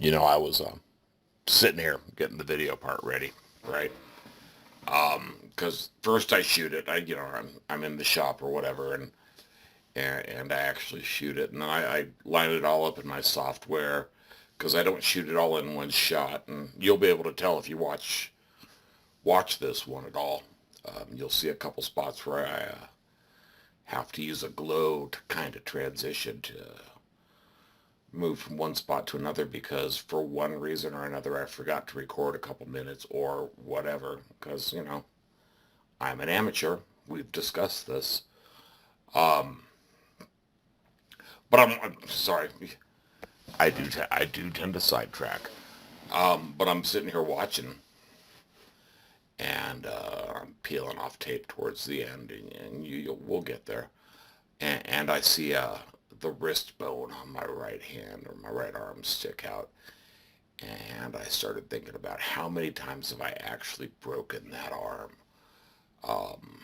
I was sitting here getting the video part ready, right? Because first I shoot it. I'm in the shop or whatever, and I actually shoot it, and then I line it all up in my software because I don't shoot it all in one shot, and you'll be able to tell if you watch this one at all. You'll see a couple spots where I have to use a glow to kind of transition to move from one spot to another because for one reason or another I forgot to record a couple minutes or whatever because I'm an amateur. We've discussed this. Um, but I'm sorry. I do tend to sidetrack. But I'm sitting here watching, and I'm peeling off tape towards the end, and we'll get there. And I see the wrist bone on my right hand or my right arm stick out, and I started thinking about how many times have I actually broken that arm. Um,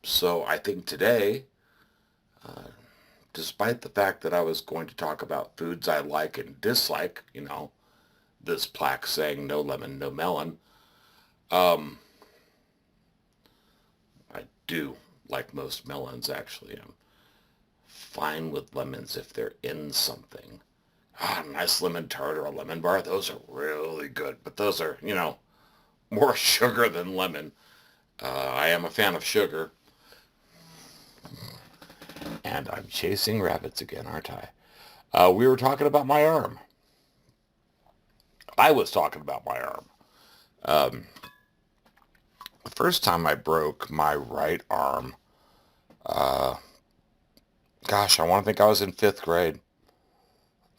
so I think today, uh, despite the fact that I was going to talk about foods I like and dislike, this plaque saying no lemon, no melon, um, I do like most melons actually. I'm fine with lemons if they're in something. A nice lemon tart or a lemon bar, those are really good, but those are, more sugar than lemon. I am a fan of sugar, and I'm chasing rabbits again, aren't I? We were talking about my arm. I was talking about my arm. Um, the first time I broke my right arm, uh, gosh, I want to think I was in fifth grade.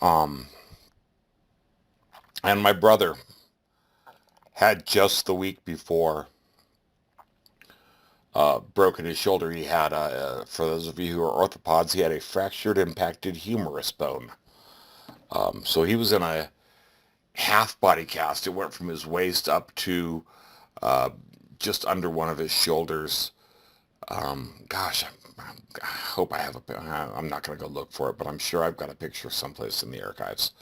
Um, and my brother had just the week before broken his shoulder. He had, for those of you who are orthopods, he had a fractured impacted humerus bone. So he was in a half body cast. It went from his waist up to uh, just under one of his shoulders. Gosh, I hope I have I'm not going to go look for it, but I'm sure I've got a picture someplace in the archives.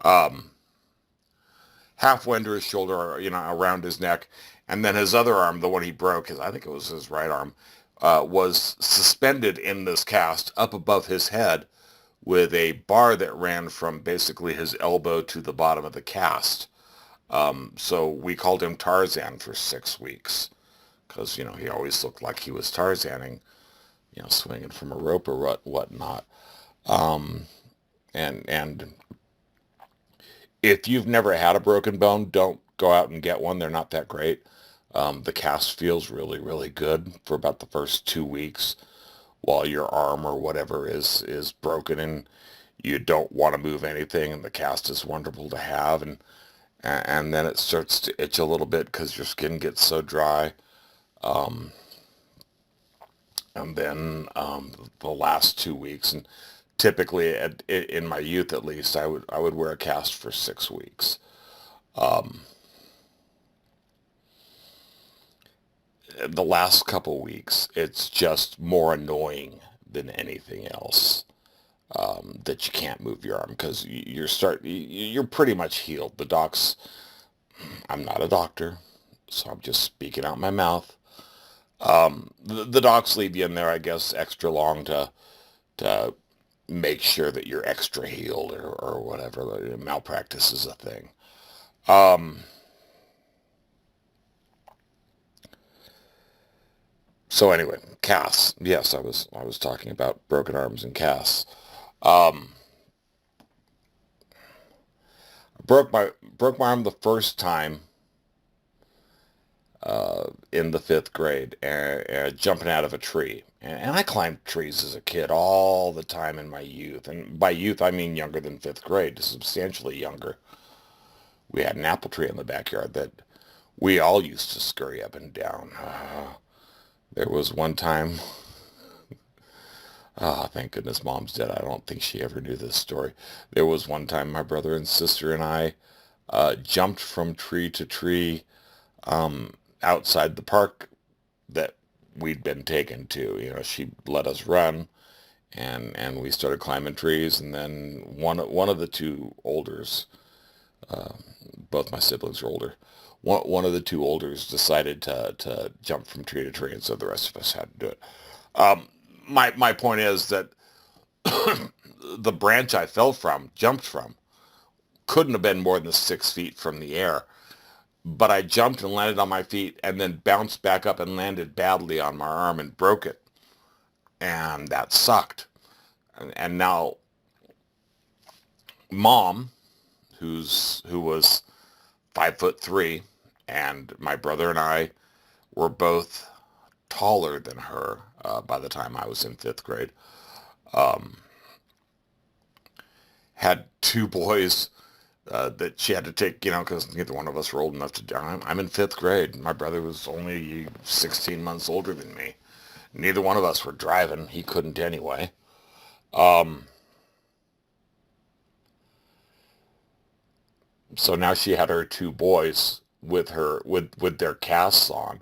Um, Halfway under his shoulder, around his neck, and then his other arm, the one he broke, I think it was his right arm, was suspended in this cast up above his head with a bar that ran from basically his elbow to the bottom of the cast. So we called him Tarzan for 6 weeks because, he always looked like he was Tarzaning, swinging from a rope or whatnot. Um, and if you've never had a broken bone, don't go out and get one. They're not that great. The cast feels really, really good for about the first 2 weeks while your arm or whatever is broken and you don't want to move anything, and the cast is wonderful to have, and then it starts to itch a little bit because your skin gets so dry. Um, and then the last 2 weeks, and typically in my youth at least, I would wear a cast for 6 weeks. Um, the last couple weeks, it's just more annoying than anything else. That you can't move your arm because you're pretty much healed. The docs, I'm not a doctor, so I'm just speaking out my mouth. The docs leave you in there, I guess, extra long to make sure that you're extra healed or whatever. Malpractice is a thing. Um, so anyway, casts. Yes, I was talking about broken arms and casts. Um, broke my arm the first time in the fifth grade, jumping out of a tree. And I climbed trees as a kid all the time in my youth. And by youth, I mean younger than fifth grade, substantially younger. We had an apple tree in the backyard that we all used to scurry up and down. There was one time, thank goodness mom's dead. I don't think she ever knew this story. There was one time my brother and sister and I jumped from tree to tree um, outside the park that we'd been taken to. She let us run, and we started climbing trees, and then one of the two olders Both my siblings are older. One of the two olders decided to jump from tree to tree, and so the rest of us had to do it. Um, my point is that the branch I jumped from, couldn't have been more than 6 feet from the air. But I jumped and landed on my feet and then bounced back up and landed badly on my arm and broke it. And that sucked. And now Mom, who was 5'3", and my brother and I were both taller than her by the time I was in fifth grade, had two boys that she had to take, because neither one of us were old enough to. I'm in fifth grade. My brother was only 16 months older than me. Neither one of us were driving. He couldn't anyway. So now she had her two boys with her with their casts on,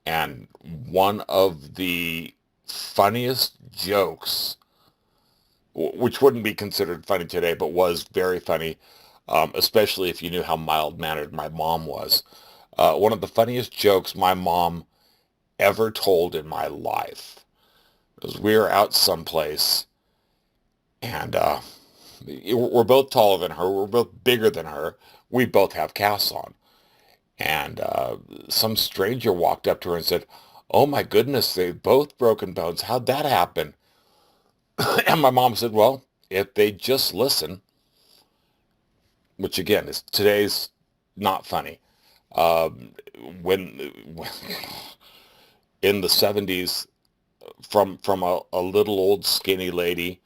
and one of the funniest jokes, which wouldn't be considered funny today, but was very funny, especially if you knew how mild-mannered my mom was. One of the funniest jokes my mom ever told in my life was we were out someplace, and we're both taller than her. We're both bigger than her. We both have casts on. And some stranger walked up to her and said, "Oh my goodness, they've both broken bones. How'd that happen?" And my mom said, "Well, if they just listen," which again is today's not funny. Um, when in the 70s, from a little old skinny lady,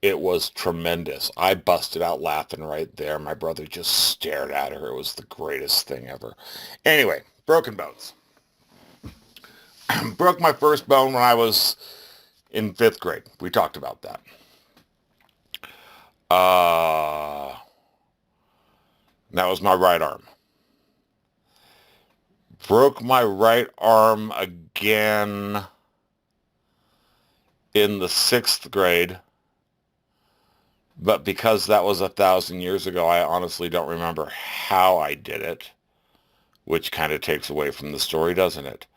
it was tremendous. I busted out laughing right there. My brother just stared at her. It was the greatest thing ever. Anyway, broken bones. Broke my first bone when I was in fifth grade. We talked about that. Uh, that was my right arm. Broke my right arm again in the sixth grade. But because that was 1,000 years ago, I honestly don't remember how I did it, which kind of takes away from the story, doesn't it?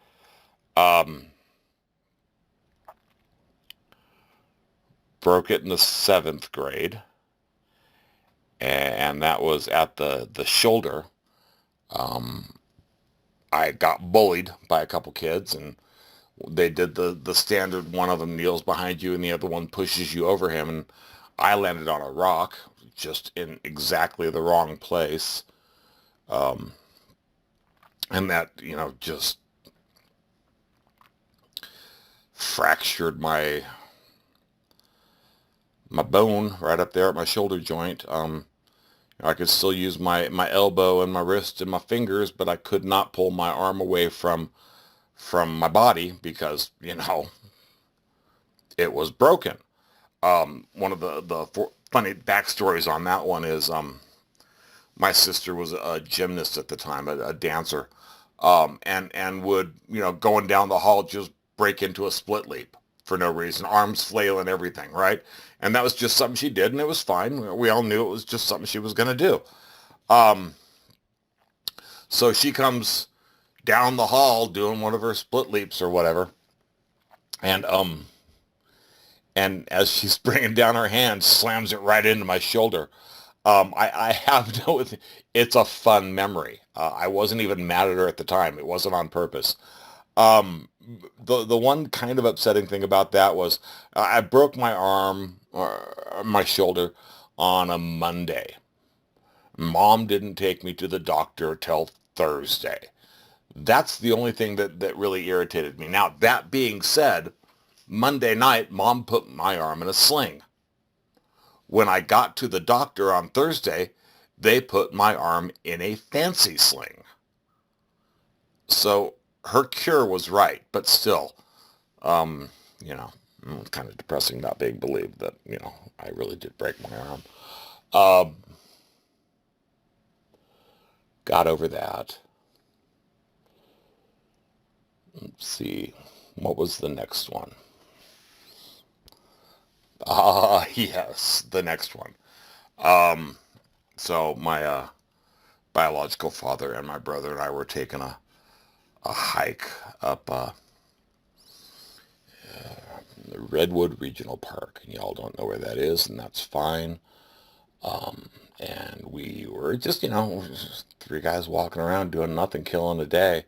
Um, Broke it in the seventh grade, and that was at the shoulder. Um, I got bullied by a couple kids, and they did the standard, one of them kneels behind you and the other one pushes you over him, and I landed on a rock just in exactly the wrong place. Um, and that, just fractured my bone right up there at my shoulder joint. I could still use my elbow and my wrist and my fingers, but I could not pull my arm away from my body because, it was broken. One of the funny backstories on that one is my sister was a gymnast at the time, a dancer, and would, going down the hall, just break into a split leap for no reason, arms flailing, everything, right? And that was just something she did, and it was fine. We all knew it was just something she was going to do. Um, so she comes down the hall doing one of her split leaps or whatever, and as she's bringing down her hand, slams it right into my shoulder. I have no, it's a fun memory. I wasn't even mad at her at the time. It wasn't on purpose. Um, the one kind of upsetting thing about that was I broke my arm or my shoulder on a Monday. Mom didn't take me to the doctor till Thursday. That's the only thing that really irritated me. Now, that being said, Monday night, Mom put my arm in a sling. When I got to the doctor on Thursday, they put my arm in a fancy sling. So her cure was right, but still, um, kind of depressing not being believed that, I really did break my arm. Um, got over that. Let's see. What was the next one? Yes, the next one. Um, So my biological father and my brother and I were taking a hike up the Redwood Regional Park, and y'all don't know where that is, and that's fine. Um, and we were just, three guys walking around doing nothing, killing a day.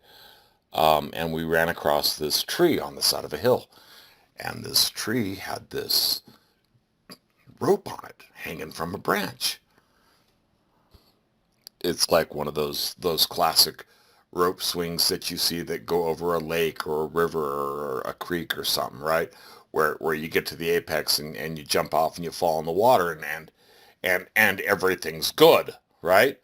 And we ran across this tree on the side of a hill, and this tree had this rope on it hanging from a branch. It's like one of those classic rope swings that you see that go over a lake or a river or a creek or something, right? Where you get to the apex and you jump off and you fall in the water and everything's good, right?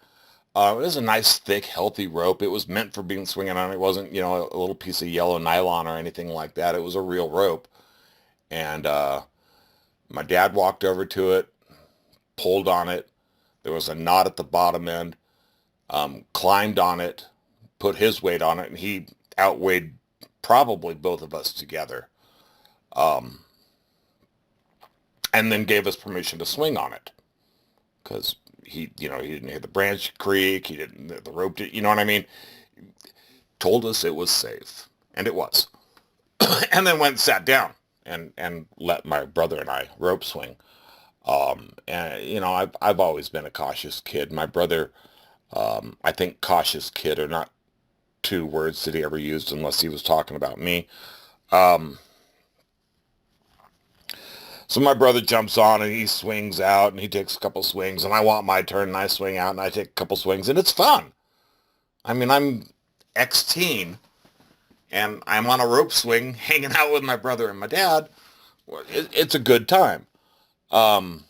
It was a nice, thick, healthy rope. It was meant for being swinging on. It wasn't, a little piece of yellow nylon or anything like that. It was a real rope. And my dad walked over to it, pulled on it. There was a knot at the bottom end, climbed on it, put his weight on it, and he outweighed probably both of us together. Um, and then gave us permission to swing on it because he didn't hear the branch creak. He didn't, the rope did, you know what I mean? Told us it was safe, and it was. And then went and sat down and let my brother and I rope swing. And I've always been a cautious kid. My brother, I think cautious kid are not two words that he ever used unless he was talking about me. Um, so my brother jumps on and he swings out and he takes a couple swings and I want my turn and I swing out and I take a couple swings and it's fun. I mean, I'm ex-teen and I'm on a rope swing hanging out with my brother and my dad. It's a good time. Um,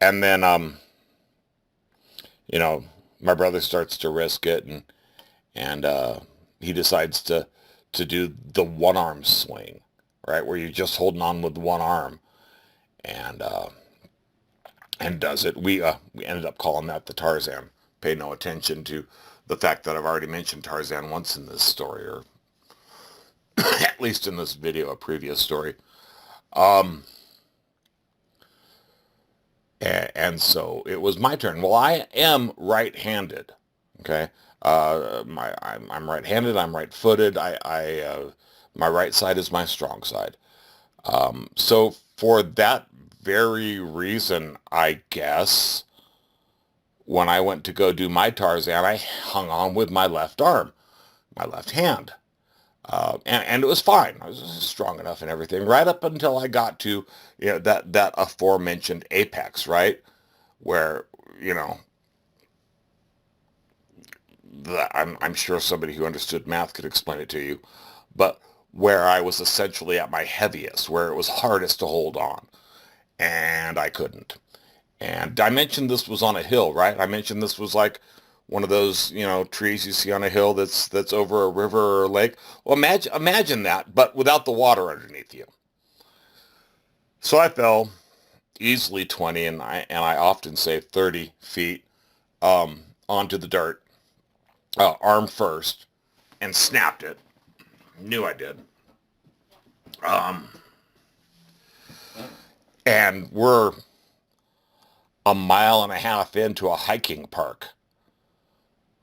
and then, you know, my brother starts to risk it and he decides to do the one arm swing, right? Where you're just holding on with one arm and, uh, and does it. We ended up calling that the Tarzan. Paid no attention to the fact that I've already mentioned Tarzan once in this story, or at least in this video, a previous story. Um, and so it was my turn. Well, I am right-handed. Okay. I'm right-handed. I'm right-footed. My right side is my strong side. So for that very reason, I guess, when I went to go do my Tarzan, I hung on with my left arm, my left hand. And it was fine. I was strong enough and everything, right up until I got to, that aforementioned apex, right? Where, you know, I'm sure somebody who understood math could explain it to you, but where I was essentially at my heaviest, where it was hardest to hold on, and I couldn't. And I mentioned this was on a hill, right? I mentioned this was like one of those, trees you see on a hill that's over a river or a lake. Well, imagine that, but without the water underneath you. So I fell easily 20, and I often say 30 feet onto the dirt, arm first, and snapped it. Knew I did. Um, and we're a mile and a half into a hiking park,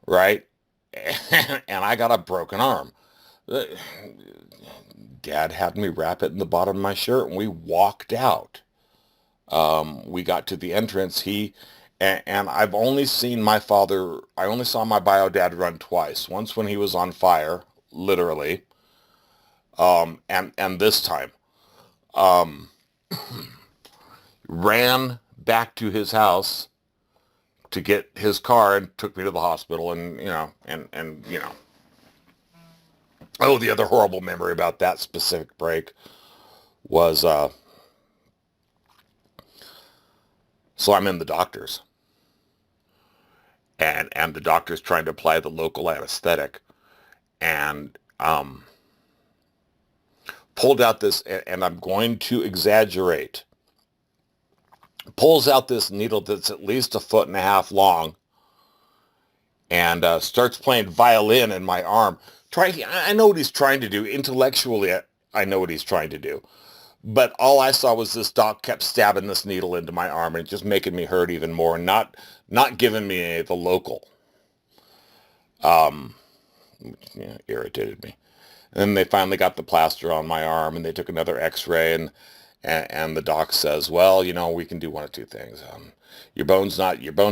right? And I got a broken arm. Dad had me wrap it in the bottom of my shirt, and we walked out. We got to the entrance. And I've only seen my father, I only saw my bio dad run twice. Once when he was on fire, literally, and this time, um, ran back to his house to get his car and took me to the hospital and oh, the other horrible memory about that specific break was, so I'm in the doctor's and the doctor's trying to apply the local anesthetic and, pulled out this, and I'm going to exaggerate, pulls out this needle that's at least a foot and a half long and starts playing violin in my arm. I know what he's trying to do. Intellectually, I know what he's trying to do. But all I saw was this doc kept stabbing this needle into my arm and just making me hurt even more, and not giving me the local. Um, yeah, irritated me. And then they finally got the plaster on my arm, and they took another X-ray, and the doc says, well, we can do one of two things. Your bone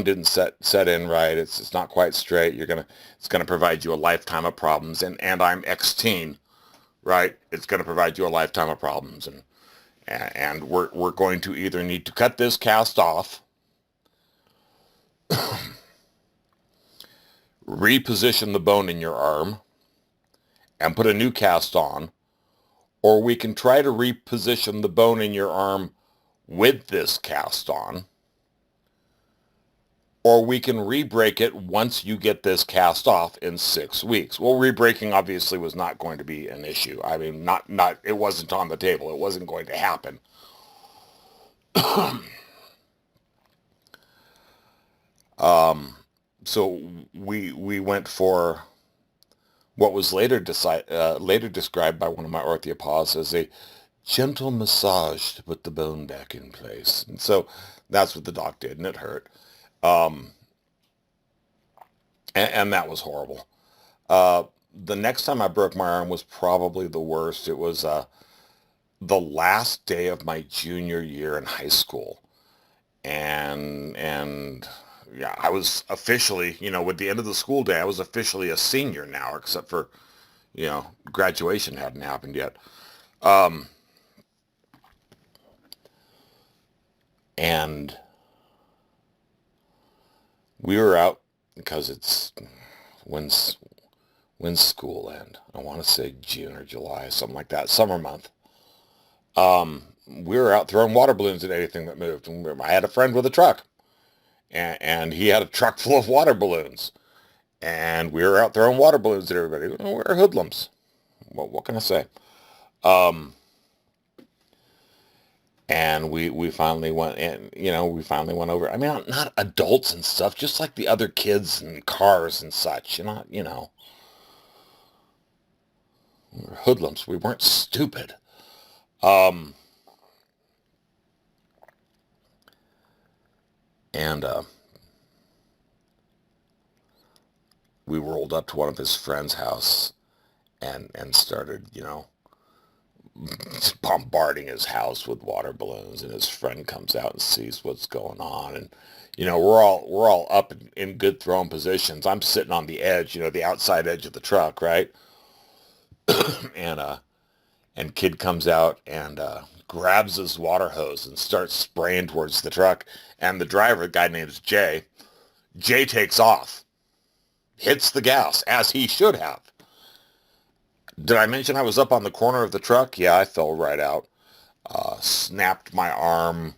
didn't set in right. It's not quite straight. It's gonna provide you a lifetime of problems, and I'm ex-teen, right? It's gonna provide you a lifetime of problems, and we're going to either need to cut this cast off, reposition the bone in your arm, and put a new cast on, or we can try to reposition the bone in your arm with this cast on, or we can re-break it once you get this cast off in 6 weeks. Well, re-breaking obviously was not going to be an issue. I mean, it wasn't on the table. It wasn't going to happen. So we went for what was later described by one of my orthopods as a gentle massage to put the bone back in place. And so that's what the doc did, and it hurt. Um, and that was horrible. Uh, the next time I broke my arm was probably the worst. It was the last day of my junior year in high school. And yeah, I was officially, with the end of the school day, I was officially a senior now, except for, graduation hadn't happened yet. Um, and we were out because when's when's school end? I want to say June or July, something like that, summer month. We were out throwing water balloons at anything that moved. And I had a friend with a truck, and he had a truck full of water balloons. And we were out throwing water balloons at everybody. We're hoodlums. What can I say? Um, and we finally went, and we finally went over. I mean, not adults and stuff, just like the other kids and cars and such. We were hoodlums. We weren't stupid. Um, and we rolled up to one of his friend's house and started, bombarding his house with water balloons, and his friend comes out and sees what's going on, and we're all up in good throwing positions. I'm sitting on the edge, the outside edge of the truck, right? And kid comes out and grabs his water hose and starts spraying towards the truck, and the driver, a guy named Jay takes off, hits the gas as he should have. Did I mention I was up on the corner of the truck? Yeah, I fell right out. Snapped my arm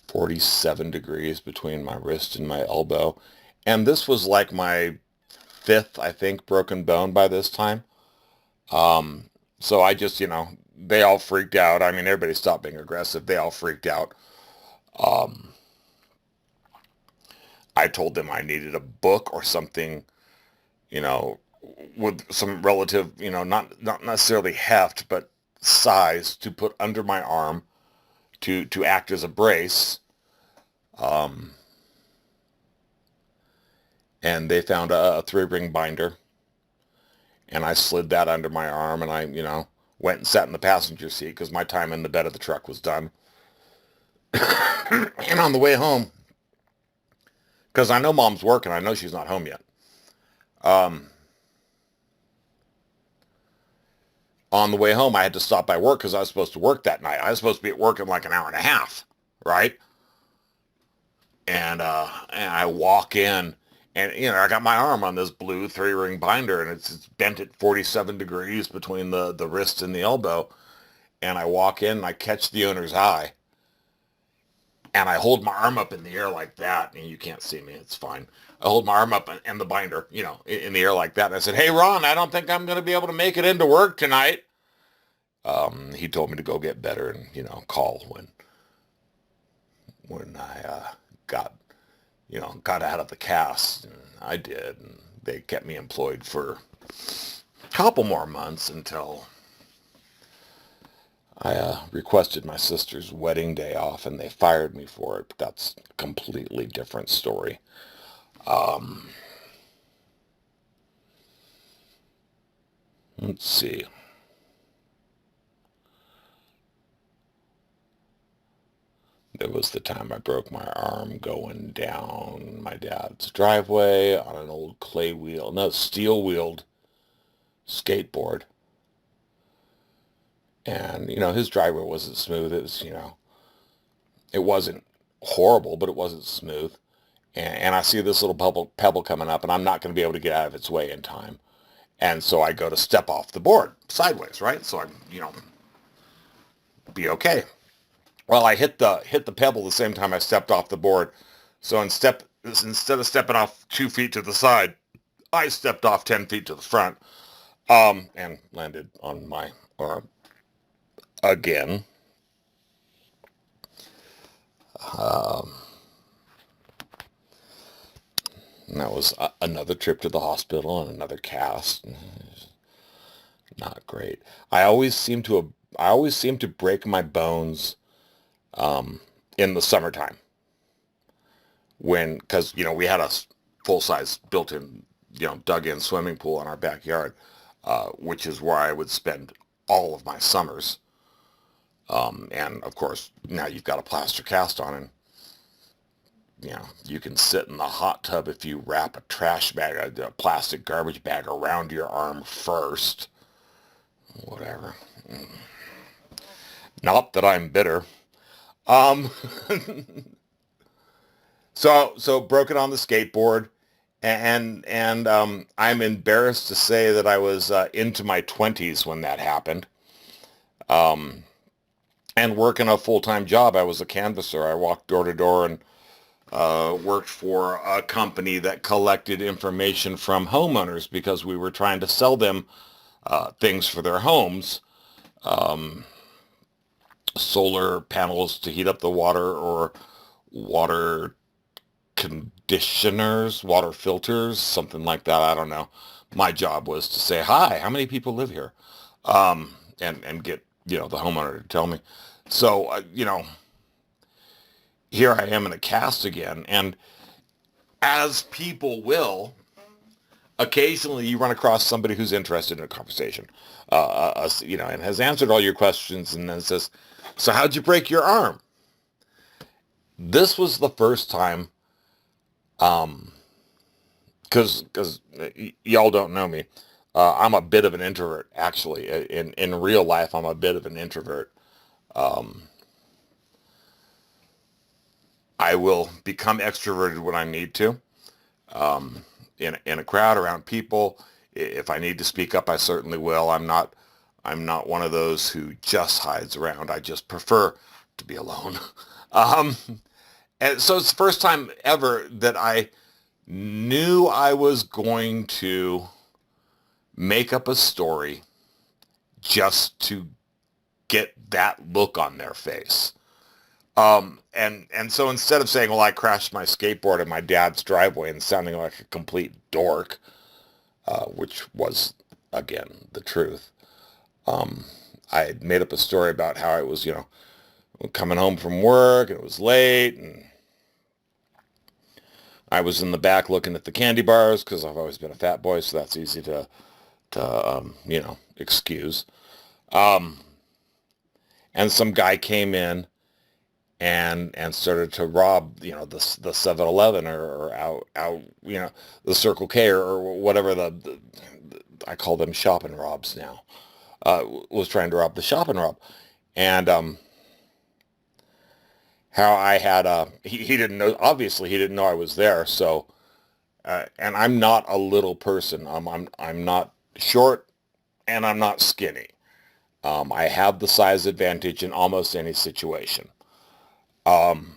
47 degrees between my wrist and my elbow. And this was like my fifth, I think, broken bone by this time. Um, so I just, they all freaked out. I mean, everybody stopped being aggressive. They all freaked out. Um, I told them I needed a book or something, you know, with some relative, not necessarily heft, but size to put under my arm to act as a brace. Um, and they found a three-ring binder, and I slid that under my arm, and I, went and sat in the passenger seat because my time in the bed of the truck was done. And on the way home, because I know mom's working, I know she's not home yet. Um, on the way home, I had to stop by work because I was supposed to work that night. I was supposed to be at work in like an hour and a half, right? And I walk in, and I got my arm on this blue three-ring binder, and it's bent at 47 degrees between the wrist and the elbow. And I walk in, and I catch the owner's eye, and I hold my arm up in the air like that, and you can't see me, it's fine. I hold my arm up and the binder, in the air like that, and I said, "Hey, Ron, I don't think I'm going to be able to make it into work tonight." He told me to go get better and, call when I got, got out of the cast, and I did, and they kept me employed for a couple more months until I requested my sister's wedding day off, and they fired me for it. But that's a completely different story. Um, let's see. There was the time I broke my arm going down my dad's driveway on an old clay wheel, no, steel-wheeled skateboard. And, his driveway wasn't smooth. It was, it wasn't horrible, but it wasn't smooth. And I see this little pebble coming up, and I'm not going to be able to get out of its way in time. And so I go to step off the board sideways, right? So I'm, be okay. Well, I hit the pebble the same time I stepped off the board. So instead of stepping off 2 feet to the side, I stepped off 10 feet to the front, and landed on my arm again. Um, and that was another trip to the hospital and another cast. Not great. I always seem to break my bones in the summertime because we had a full-size built-in, dug-in swimming pool in our backyard, which is where I would spend all of my summers. And of course, now you've got a plaster cast on, and you can sit in the hot tub if you wrap a trash bag, a plastic garbage bag around your arm first. Whatever. Not that I'm bitter. Um, so broken on the skateboard, and I'm embarrassed to say that I was into my 20s when that happened. Um, and working a full-time job, I was a canvasser. I walked door to door and worked for a company that collected information from homeowners because we were trying to sell them things for their homes. Um, Solar panels to heat up the water, or water conditioners, water filters, something like that. I don't know. My job was to say, hi, how many people live here? And get, the homeowner to tell me. So, here I am in a cast again. And as people will, occasionally you run across somebody who's interested in a conversation, and has answered all your questions and then says, so how'd you break your arm? This was the first time, because y'all don't know me. I'm a bit of an introvert, actually. In real life, I'm a bit of an introvert. Um, I will become extroverted when I need to. In a crowd around people, if I need to speak up, I certainly will. I'm not one of those who just hides around. I just prefer to be alone. Um, and so it's the first time ever that I knew I was going to make up a story just to get that look on their face. And so instead of saying, well, I crashed my skateboard in my dad's driveway and sounding like a complete dork, which was, again, the truth, um, I had made up a story about how I was, coming home from work, and it was late, and I was in the back looking at the candy bars because I've always been a fat boy, so that's easy to excuse. Um, and some guy came in and started to rob, the 7-Eleven, or out, the Circle K, or whatever I call them shop and robs now. Was trying to rob the shop and rob, and how I had he didn't know, obviously he didn't know I was there. So and I'm not a little person. I'm not short, and I'm not skinny. I have the size advantage in almost any situation. Um,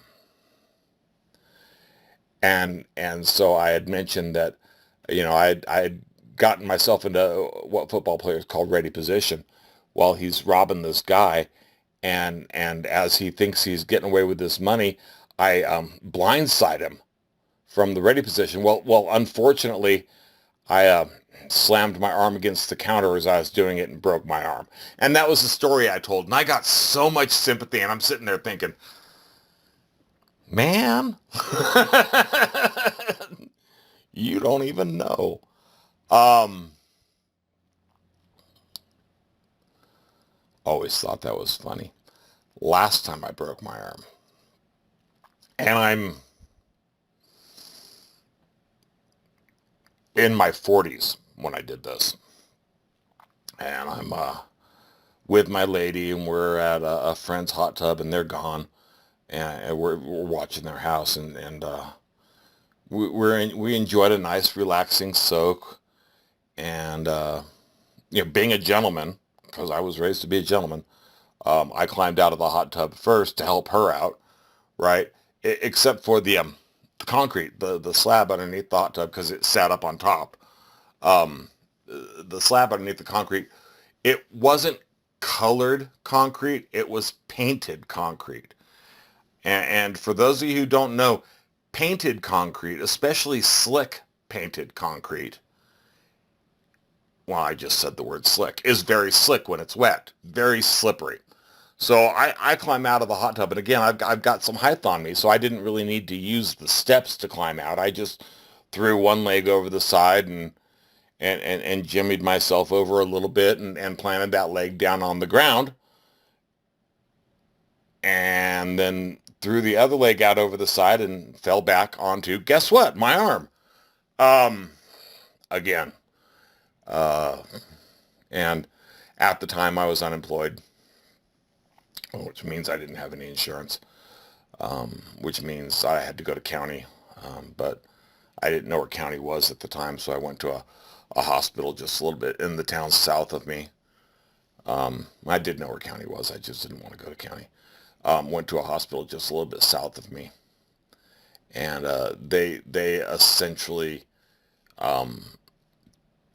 and so I had mentioned that, I had gotten myself into what football players call ready position while he's robbing this guy, and as he thinks he's getting away with this money, I blindside him from the ready position. Well, unfortunately, I slammed my arm against the counter as I was doing it and broke my arm. And that was the story I told. And I got so much sympathy. And I'm sitting there thinking, man, you don't even know. Um, Always thought that was funny. Last time I broke my arm, and I'm in my 40s when I did this, and I'm with my lady, and we're at a friend's hot tub, and they're gone, and we're watching their house, and we enjoyed a nice relaxing soak, and being a gentleman, because I was raised to be a gentleman, I climbed out of the hot tub first to help her out, right? Except for the concrete, the slab underneath the hot tub, because it sat up on top. Um, the slab underneath the concrete, it wasn't colored concrete, it was painted concrete. And for those of you who don't know, painted concrete, especially slick painted concrete, well, I just said the word slick, is very slick when it's wet, very slippery. So I climb out of the hot tub, and again, I've got some height on me, so I didn't really need to use the steps to climb out. I just threw one leg over the side and jimmied myself over a little bit and planted that leg down on the ground, and then threw the other leg out over the side and fell back onto, guess what? My arm. Um, Again. Uh, and at the time I was unemployed, which means I didn't have any insurance, which means I had to go to county. But I didn't know where county was at the time, so I went to a hospital just a little bit in the town south of me. I did know where county was. I just didn't want to go to county. Went to a hospital just a little bit south of me, and they essentially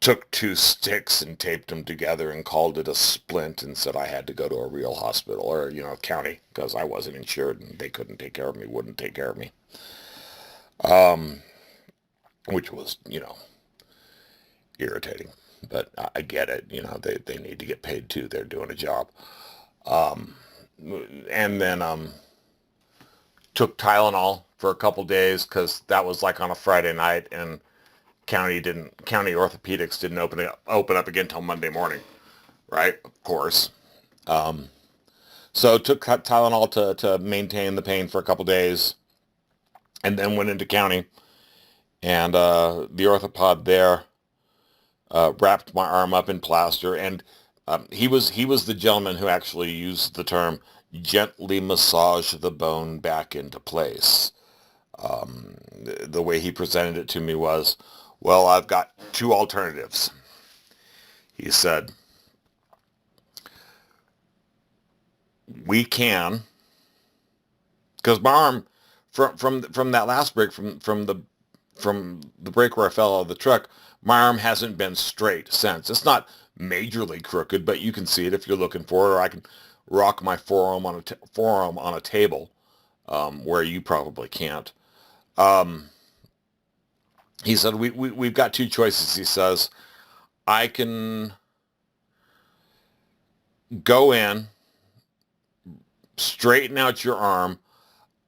took two sticks and taped them together and called it a splint and said I had to go to a real hospital or, county, because I wasn't insured and they couldn't take care of me, wouldn't take care of me. Which was, irritating. But I get it. They need to get paid too. They're doing a job. Um, and then took Tylenol for a couple days because that was like on a Friday night, and county orthopedics didn't open up again until Monday morning, right? Of course. Um, so took Tylenol to maintain the pain for a couple days, and then went into county, and the orthopod there wrapped my arm up in plaster, and he was the gentleman who actually used the term gently massage the bone back into place. The way he presented it to me was, well, I've got two alternatives. He said, we can, because my arm from that last break, from the break where I fell out of the truck, my arm hasn't been straight since. It's not majorly crooked, but you can see it if you're looking for it, or I can rock my forearm on a table, where you probably can't. Um, he said, we've got two choices. He says, I can go in, straighten out your arm,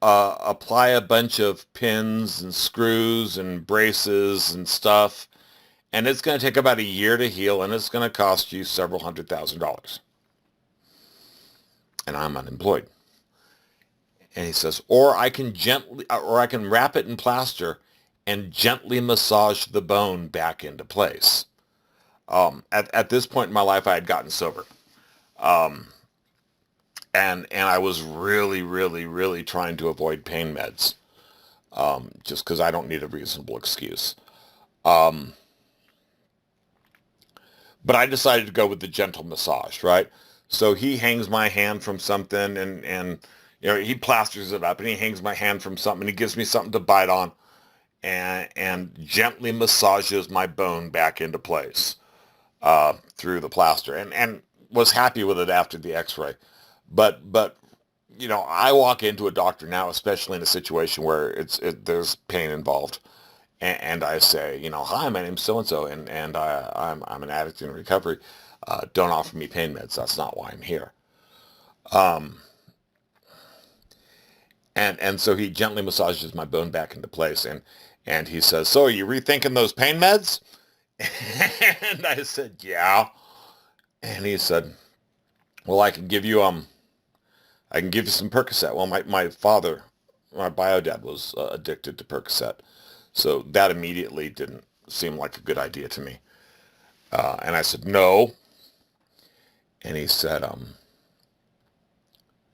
apply a bunch of pins and screws and braces and stuff, and it's going to take about a year to heal, and it's going to cost you several $100,000. And I'm unemployed. And he says, or I can wrap it in plaster and gently massage the bone back into place. At this point in my life, I had gotten sober. Um, and I was really, really, really trying to avoid pain meds, just because I don't need a reasonable excuse. Um, but I decided to go with the gentle massage, right? So he hangs my hand from something, and he plasters it up, and he hangs my hand from something, and he gives me something to bite on, and gently massages my bone back into place through the plaster, and was happy with it after the X-ray. But I walk into a doctor now, especially in a situation where there's pain involved, and I say, hi, my name's so-and-so, and I'm an addict in recovery. Don't offer me pain meds. That's not why I'm here. Um, and so he gently massages my bone back into place, and he says, so are you rethinking those pain meds? And I said, yeah. And he said, well, I can give you some Percocet. Well, my father, my bio dad was addicted to Percocet. So that immediately didn't seem like a good idea to me. And I said, no. And he said,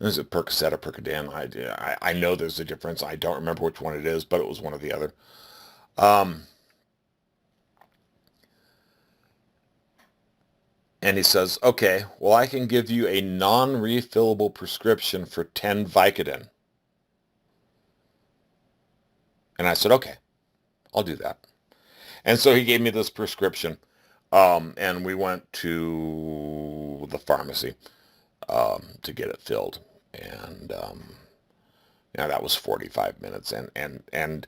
is it Percocet or Percodan? I know there's a difference. I don't remember which one it is, but it was one or the other. Um, and he says, okay, well, I can give you a non-refillable prescription for 10 Vicodin. And I said, okay, I'll do that. And so he gave me this prescription, and we went to the pharmacy to get it filled. And that was 45 minutes. And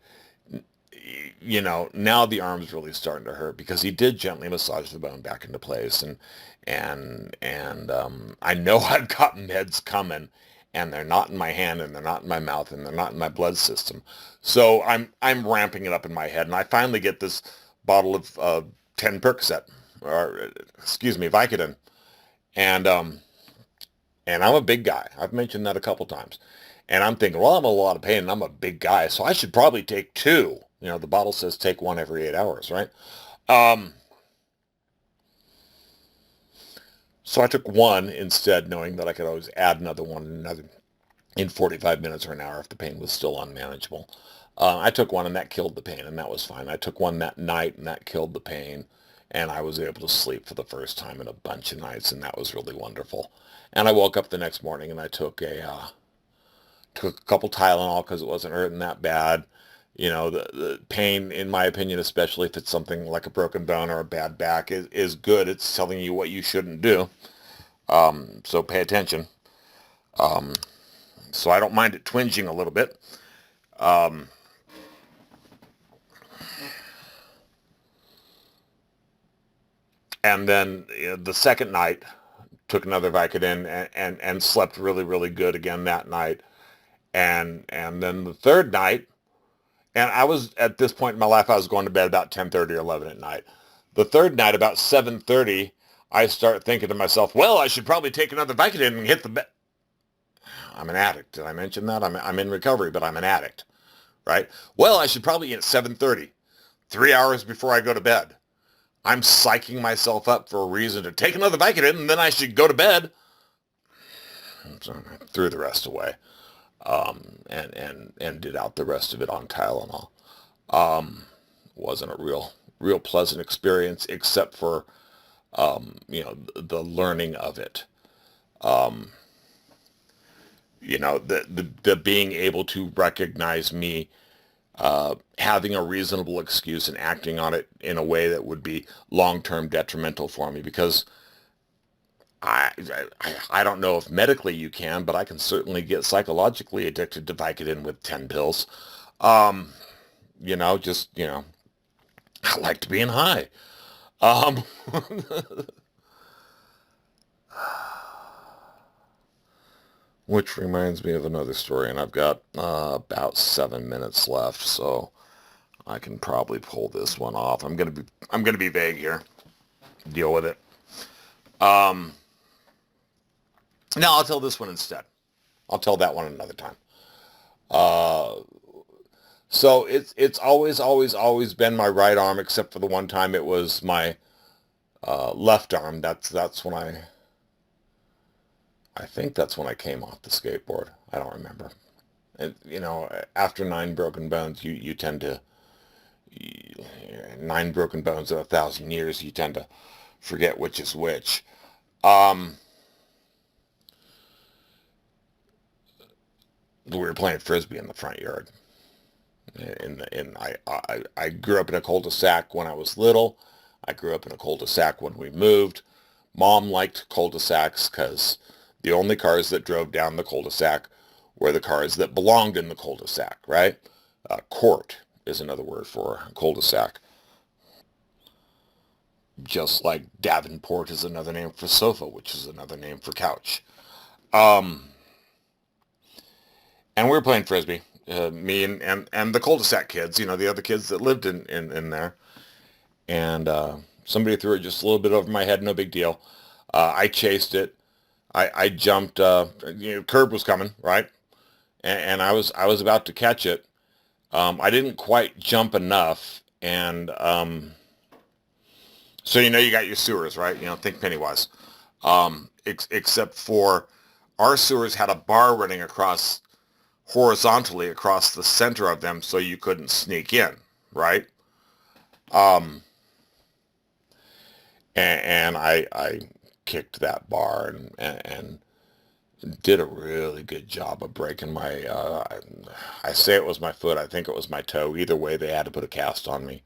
now the arm's really starting to hurt because he did gently massage the bone back into place. And I know I've got meds coming, and they're not in my hand, and they're not in my mouth, and they're not in my blood system. So I'm ramping it up in my head, and I finally get this bottle of 10 Percocet, or excuse me, Vicodin, and I'm a big guy. I've mentioned that a couple times, and I'm thinking, well, I'm in a lot of pain, and I'm a big guy, so I should probably take two. The bottle says take one every 8 hours, right? Um, so I took one instead, knowing that I could always add another one in 45 minutes or an hour if the pain was still unmanageable. I took one and that killed the pain, and that was fine. I took one that night and that killed the pain, and I was able to sleep for the first time in a bunch of nights, and that was really wonderful. And I woke up the next morning and I took a couple Tylenol because it wasn't hurting that bad. The pain, in my opinion, especially if it's something like a broken bone or a bad back, is good. It's telling you what you shouldn't do. So pay attention. Um, so I don't mind it twinging a little bit. Um, and then the second night, took another Vicodin and slept really, really good again that night. And then the third night, and I was, at this point in my life, I was going to bed about 10:30 or 11 at night. The third night, about 7:30, I start thinking to myself, well, I should probably take another Vicodin and hit the bed. I'm an addict. Did I mention that? I'm in recovery, but I'm an addict, right? Well, I should probably eat at 7:30, 3 hours before I go to bed. I'm psyching myself up for a reason to take another Vicodin, and then I should go to bed. So I threw the rest away, and did out the rest of it on Tylenol. Wasn't a real pleasant experience, except for the learning of it. Um, the being able to recognize me having a reasonable excuse and acting on it in a way that would be long-term detrimental for me, because I don't know if medically you can, but I can certainly get psychologically addicted to Vicodin with 10 pills. Um, I like to be in high. Um, which reminds me of another story, and I've got about 7 minutes left, so I can probably pull this one off. I'm gonna be vague here. Deal with it. Um, now I'll tell this one instead. I'll tell that one another time. Uh, so it's always been my right arm, except for the one time it was my left arm. That's when I think that's when I came off the skateboard. I don't remember. And after nine broken bones, you tend to nine broken bones in 1,000 years. You tend to forget which is which. Um, we were playing frisbee in the front yard. I grew up in a cul-de-sac when I was little. I grew up in a cul-de-sac when we moved. Mom liked cul-de-sacs because the only cars that drove down the cul-de-sac were the cars that belonged in the cul-de-sac, right? Court is another word for cul-de-sac. Just like Davenport is another name for sofa, which is another name for couch. Um, and we were playing frisbee, me and the cul-de-sac kids, the other kids that lived in there. And somebody threw it just a little bit over my head, no big deal. I chased it. I jumped. Curb was coming, right? And I was about to catch it. I didn't quite jump enough, and so you got your sewers, right? Think Pennywise. Except for our sewers had a bar running across horizontally across the center of them, so you couldn't sneak in, right? Um, and I kicked that bar and did a really good job of breaking my. I say it was my foot. I think it was my toe. Either way, they had to put a cast on me.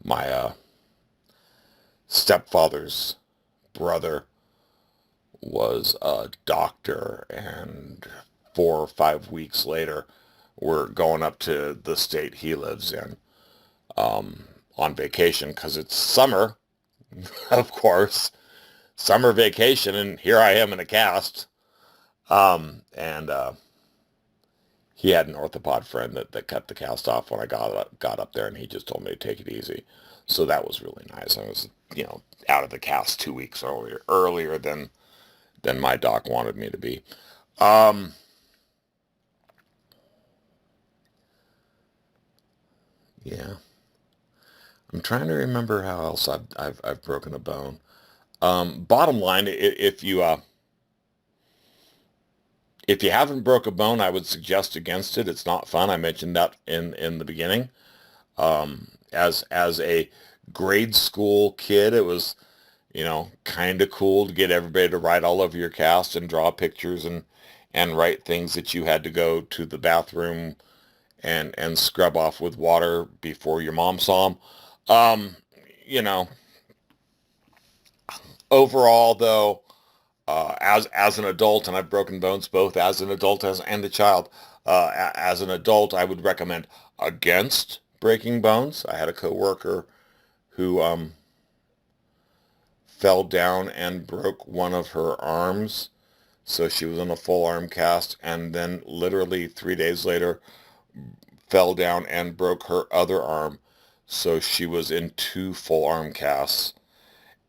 My stepfather's brother was a doctor, and 4 or 5 weeks later, we're going up to the state he lives in on vacation because it's summer, of course, summer vacation, and here I am in a cast. And he had an orthopod friend that cut the cast off when I got up there, and he just told me to take it easy. So that was really nice. I was, out of the cast 2 weeks earlier than my doc wanted me to be. Um, yeah, I'm trying to remember how else I've broken a bone. Bottom line, if you haven't broke a bone, I would suggest against it. It's not fun. I mentioned that in the beginning. As a grade school kid, it was, kind of cool to get everybody to write all over your cast and draw pictures and write things that you had to go to the bathroom and scrub off with water before your mom saw them. Um, you know, Overall though, as an adult, and I've broken bones both as an adult and a child. As an adult, I would recommend against breaking bones. I had a coworker who fell down and broke one of her arms, so she was in a full arm cast, and then literally 3 days later fell down and broke her other arm, so she was in two full arm casts.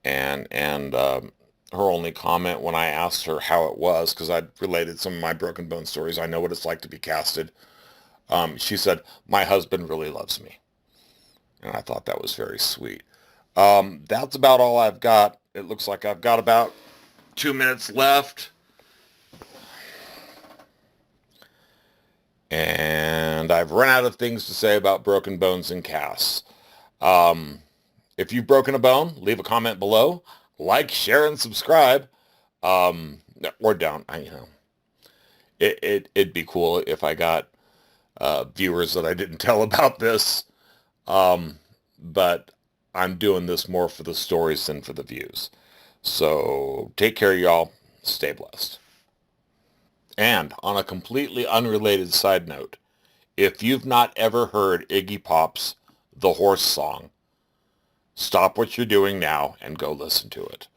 And her only comment when I asked her how it was, because I'd related some of my broken bone stories, I know what it's like to be casted. She said, "My husband really loves me," and I thought that was very sweet. That's about all I've got. It looks like I've got about 2 minutes left, and I've run out of things to say about broken bones and casts. Um, if you've broken a bone, leave a comment below. Like, share, and subscribe. Um, or don't. It'd be cool if I got viewers that I didn't tell about this. But I'm doing this more for the stories than for the views. So take care, y'all. Stay blessed. And on a completely unrelated side note, if you've not ever heard Iggy Pop's The Horse Song, stop what you're doing now and go listen to it.